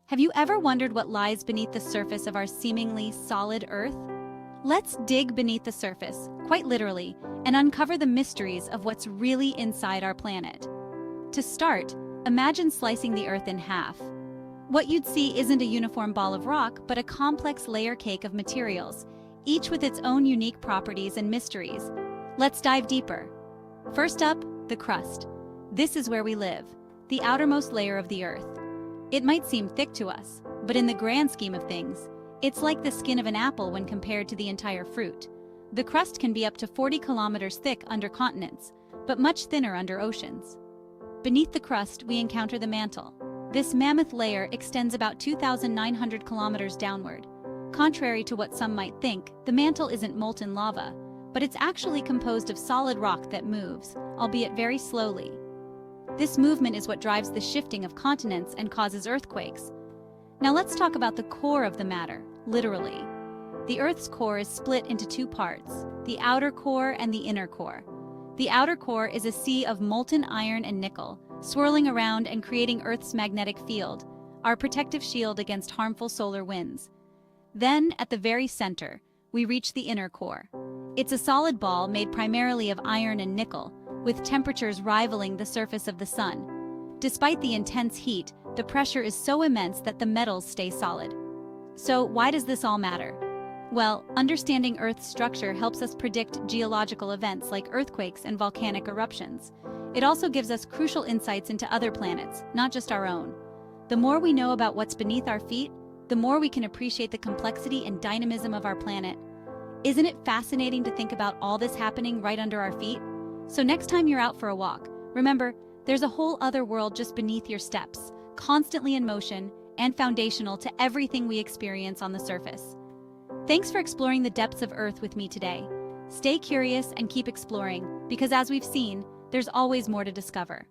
Have you ever wondered what lies beneath the surface of our seemingly solid Earth? Let's dig beneath the surface, quite literally, and uncover the mysteries of what's really inside our planet. To start, imagine slicing the Earth in half. What you'd see isn't a uniform ball of rock, but a complex layer cake of materials, each with its own unique properties and mysteries. Let's dive deeper. First up, the crust. This is where we live, the outermost layer of the Earth. It might seem thick to us, but in the grand scheme of things, it's like the skin of an apple when compared to the entire fruit. The crust can be up to 40 kilometers thick under continents, but much thinner under oceans. Beneath the crust, we encounter the mantle. This mammoth layer extends about 2,900 kilometers downward. Contrary to what some might think, the mantle isn't molten lava, but it's actually composed of solid rock that moves, albeit very slowly. This movement is what drives the shifting of continents and causes earthquakes. Now let's talk about the core of the matter, literally. The Earth's core is split into two parts, the outer core and the inner core. The outer core is a sea of molten iron and nickel, swirling around and creating Earth's magnetic field, our protective shield against harmful solar winds. Then, at the very center, we reach the inner core. It's a solid ball made primarily of iron and nickel, with temperatures rivaling the surface of the sun. Despite the intense heat, the pressure is so immense that the metals stay solid. So why does this all matter? Well, understanding Earth's structure helps us predict geological events like earthquakes and volcanic eruptions. It also gives us crucial insights into other planets, not just our own. The more we know about what's beneath our feet, the more we can appreciate the complexity and dynamism of our planet. Isn't it fascinating to think about all this happening right under our feet? So next time you're out for a walk, remember, there's a whole other world just beneath your steps, constantly in motion and foundational to everything we experience on the surface. Thanks for exploring the depths of Earth with me today. Stay curious and keep exploring, because as we've seen, there's always more to discover.